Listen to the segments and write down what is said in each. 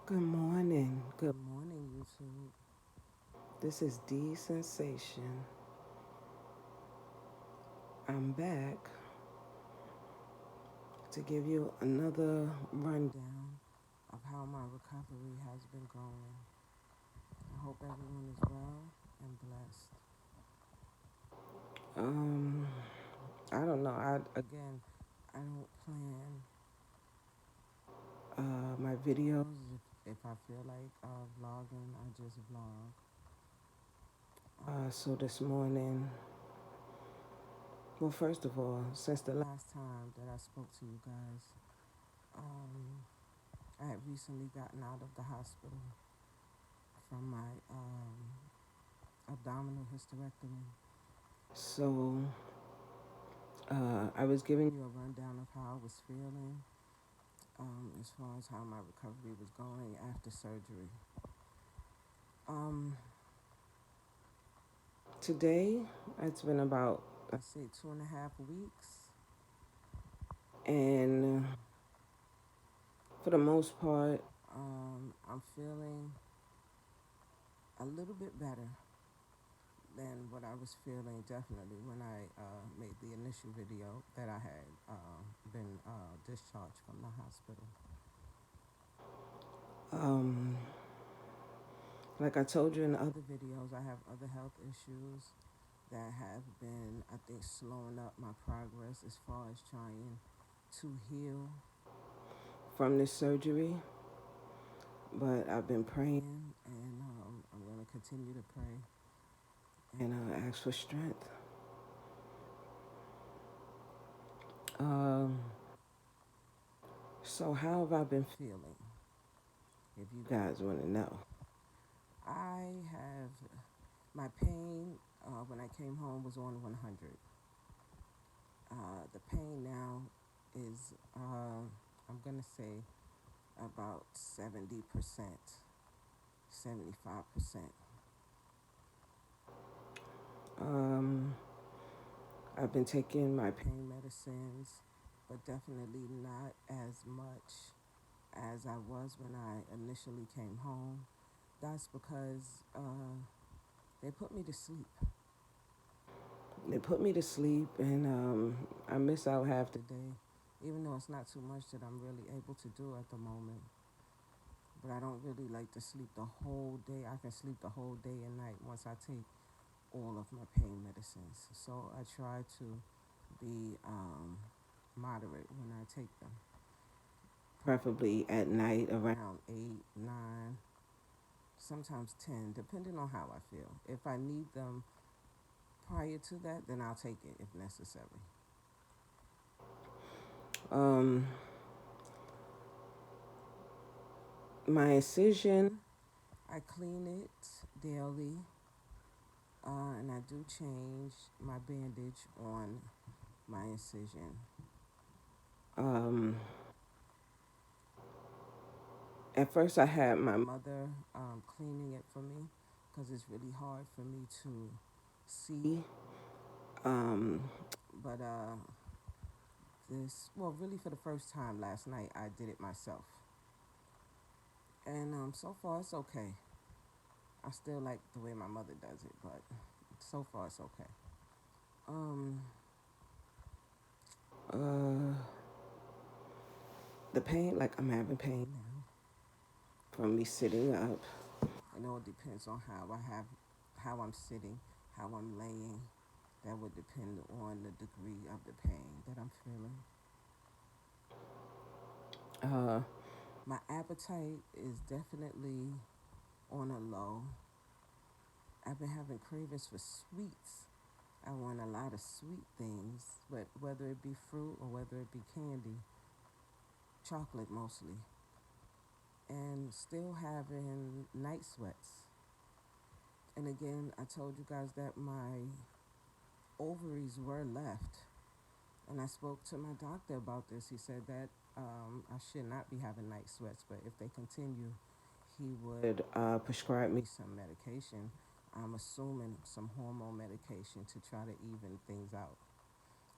Good morning. Good morning, YouTube. This is D Sensation. I'm back to give you another rundown of how my recovery has been going. I hope everyone is well and blessed. Um, I don't know. I don't plan my videos. If I feel like vlogging, I just vlog. So this morning, well, first of all, since the last time that I spoke to you guys, I had recently gotten out of the hospital from my abdominal hysterectomy. So I was giving you a rundown of how I was feeling as far as how my recovery was going after surgery. Today, it's been about, let's say, 2.5 weeks. And for the most part, I'm feeling a little bit better than what I was feeling definitely when I made the initial video that I had been discharged from the hospital. Like I told you in other videos, I have other health issues that have been, I think, slowing up my progress as far as trying to heal from this surgery. But I've been praying, and I'm going to continue to pray and ask for strength. So how have I been feeling? If you guys want to know, I have my pain when I came home was on 100. The pain now is I'm gonna say about 70%, 75%. I've been taking my pain medicines, but definitely not as much as I was when I initially came home. That's because they put me to sleep. They put me to sleep, and I miss out half the day, even though it's not too much that I'm really able to do at the moment. But I don't really like to sleep the whole day. I can sleep the whole day and night once I take all of my pain medicines. So I try to be moderate when I take them. Preferably at night around 8, 9, sometimes 10, depending on how I feel. If I need them prior to that, then I'll take it if necessary. Um, my incision, I clean it daily, and I do change my bandage on my incision. Um, at first, I had my mother cleaning it for me because it's really hard for me to see. Um, but well, really for the first time last night, I did it myself. And so far, it's okay. I still like the way my mother does it, but so far, it's okay. Um, uh, the pain, like I'm having pain now from me sitting up. I know it depends on how I'm sitting, how I'm laying. That would depend on the degree of the pain that I'm feeling. My appetite is definitely on a low. I've been having cravings for sweets. I want a lot of sweet things, but whether it be fruit or whether it be candy, chocolate mostly, and still having night sweats. And again, I told you guys that my ovaries were left, and I spoke to my doctor about this. He said that I should not be having night sweats, but if they continue, he would prescribe me some medication. I'm assuming some hormone medication to try to even things out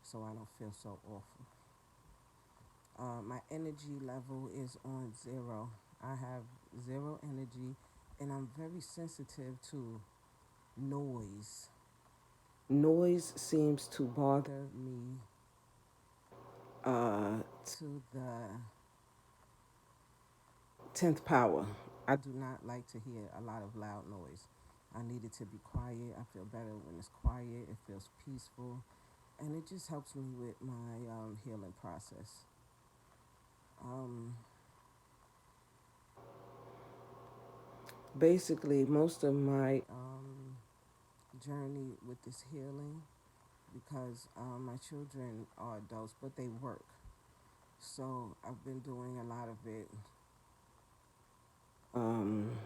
so I don't feel so awful. My energy level is on 0. I have zero energy, and I'm very sensitive to noise. Noise seems to bother me to the 10th power. I do not like to hear a lot of loud noise. I need it to be quiet. I feel better when it's quiet. It feels peaceful. And it just helps me with my healing process. Um, Basically, most of my journey with this healing, because my children are adults, but they work. So I've been doing a lot of it um,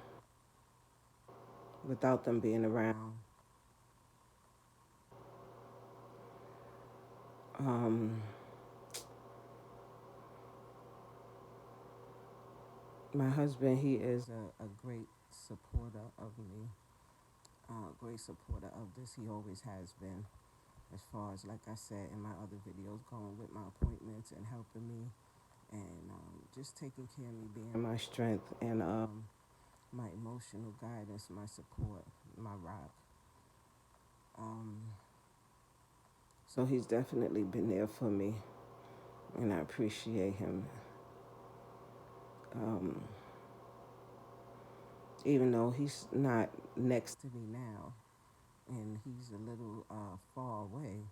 without them being around. Um, my husband, he is a great supporter of me, great supporter of this. He always has been, as far as, like I said in my other videos, going with my appointments and helping me and just taking care of me, being my strength and my emotional guidance, my support, my rock. Um, so he's definitely been there for me, and I appreciate him. Um, Even though he's not next to me now, and he's a little far away,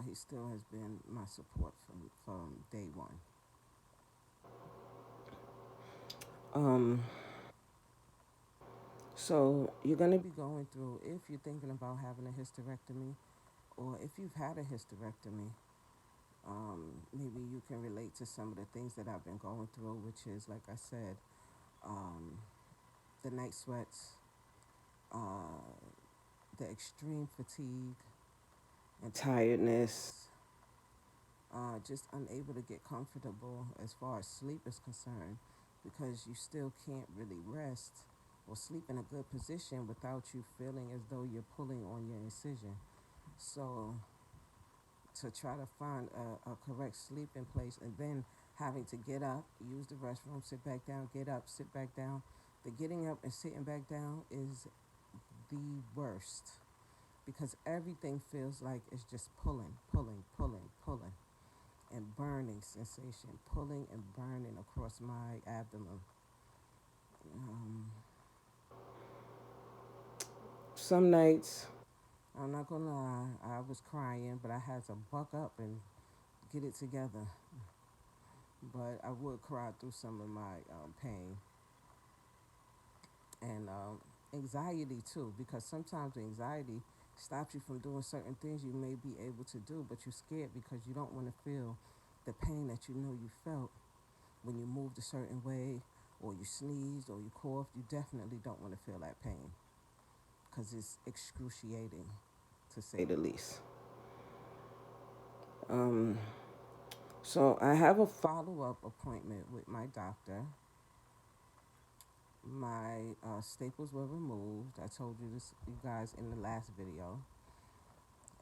he still has been my support from day one. Um, so you're going to be going through, if you're thinking about having a hysterectomy, or if you've had a hysterectomy, maybe you can relate to some of the things that I've been going through, which is, like I said, um, the night sweats, uh, the extreme fatigue and tiredness, just unable to get comfortable as far as sleep is concerned, because you still can't really rest or sleep in a good position without you feeling as though you're pulling on your incision. So to try to find a correct sleeping place, and then having to get up, use the restroom, sit back down, get up, sit back down. The getting up and sitting back down is the worst, because everything feels like it's just pulling, pulling, pulling, pulling, and burning sensation, pulling and burning across my abdomen. Um, some nights, I'm not gonna lie, I was crying, but I had to buck up and get it together. But I would cry through some of my pain and anxiety too, because sometimes the anxiety stops you from doing certain things you may be able to do, but you're scared because you don't want to feel the pain that you know you felt when you moved a certain way, or you sneezed, or you coughed. You definitely don't want to feel that pain, because it's excruciating, to say the least. Um, so I have a follow-up appointment with my doctor. My staples were removed. I told you this, you guys, in the last video.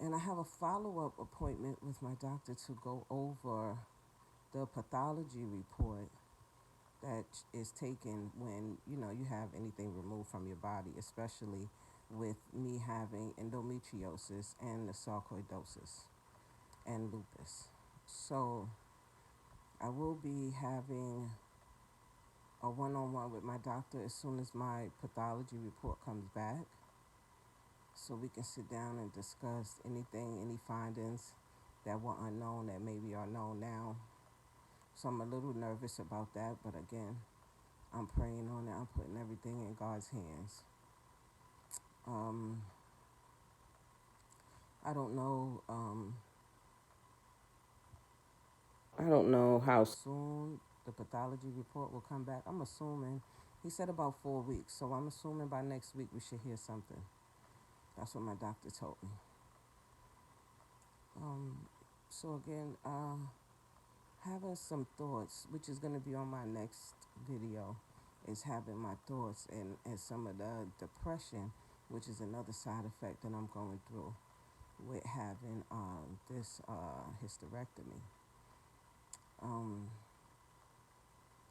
And I have a follow-up appointment with my doctor to go over the pathology report that is taken when you have anything removed from your body, especially with me having endometriosis and the sarcoidosis and lupus. So I will be having a one-on-one with my doctor as soon as my pathology report comes back, so we can sit down and discuss anything, any findings that were unknown that maybe are known now. So I'm a little nervous about that, but again, I'm praying on it. I'm putting everything in God's hands. Um, I don't know. I don't know how soon the pathology report will come back. I'm assuming he said about 4 weeks, so I'm assuming by next week we should hear something. That's what my doctor told me. Um, so again, having some thoughts, which is going to be on my next video, is having my thoughts and some of the depression, which is another side effect that I'm going through with having this hysterectomy. Um,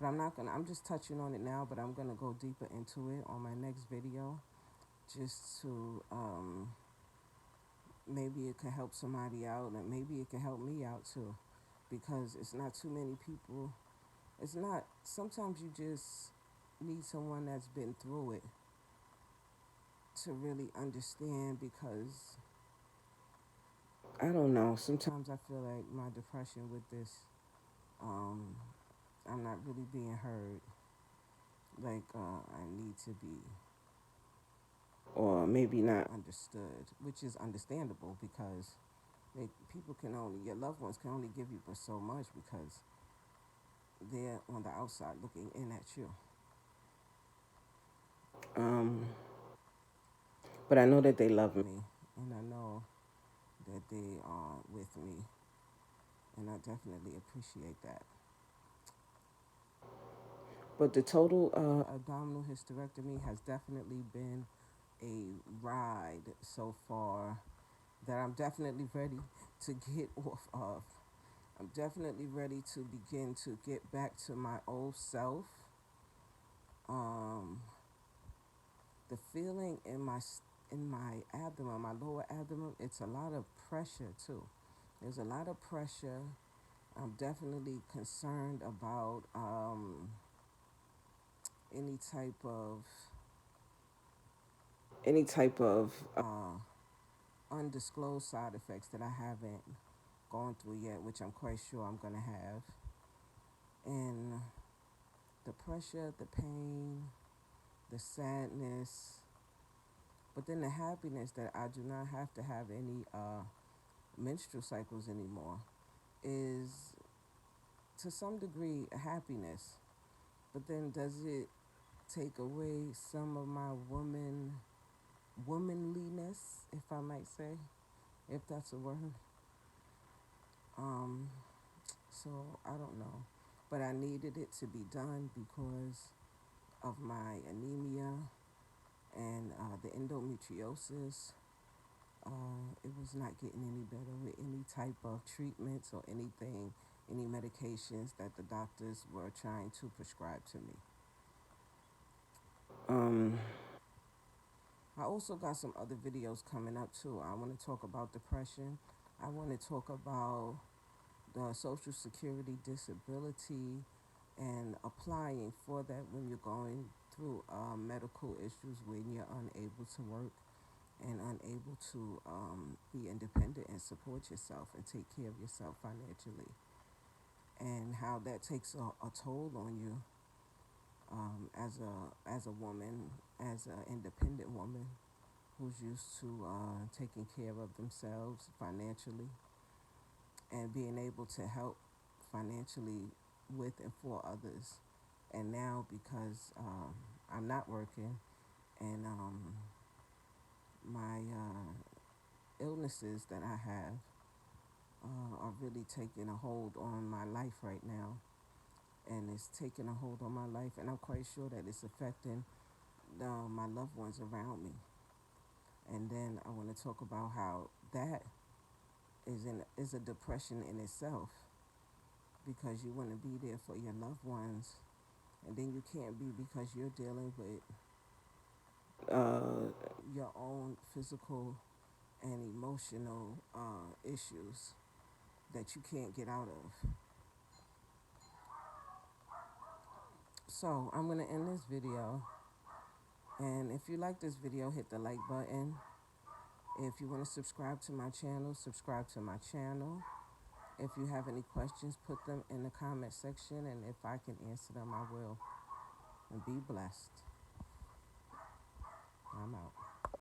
But I'm just touching on it now, but I'm gonna go deeper into it on my next video, just to maybe it could help somebody out, and maybe it could help me out too, because it's not too many people. It's not. Sometimes you just need someone that's been through it to really understand, because I don't know. Sometimes I feel like my depression with this, um, I'm not really being heard like I need to be, or maybe not understood, which is understandable, because people can only, your loved ones can only give you but so much, because they're on the outside looking in at you. Um, but I know that they love me, and I know that they are with me, and I definitely appreciate that. But the total abdominal hysterectomy has definitely been a ride so far that I'm definitely ready to get off of. I'm definitely ready to begin to get back to my old self. Um, the feeling in my abdomen, my lower abdomen, it's a lot of pressure too. There's a lot of pressure. I'm definitely concerned about any type of undisclosed side effects that I haven't gone through yet, which I'm quite sure I'm gonna have. And the pressure, the pain, the sadness, but then the happiness that I do not have to have any menstrual cycles anymore is to some degree a happiness. But then does it take away some of my womanliness, if I might say, if that's a word? Um, so I don't know. But I needed it to be done because of my anemia and the endometriosis. It was not getting any better with any type of treatments or anything, any medications that the doctors were trying to prescribe to me. Um, I also got some other videos coming up too. I want to talk about depression. I want to talk about the Social Security disability and applying for that when you're going through medical issues, when you're unable to work and unable to be independent and support yourself and take care of yourself financially, and how that takes a toll on you as a woman, as an independent woman who's used to taking care of themselves financially and being able to help financially with and for others. And now, because I'm not working, and my illnesses that I have are really taking a hold on my life right now. And it's taking a hold on my life, and I'm quite sure that it's affecting my loved ones around me. And then I want to talk about how that is a depression in itself, because you want to be there for your loved ones, and then you can't be because you're dealing with your own physical and emotional issues that you can't get out of. So I'm going to end this video, and if you like this video, hit the like button. If you want to subscribe to my channel, subscribe to my channel. If you have any questions, put them in the comment section, and if I can answer them, I will. And be blessed. I'm out.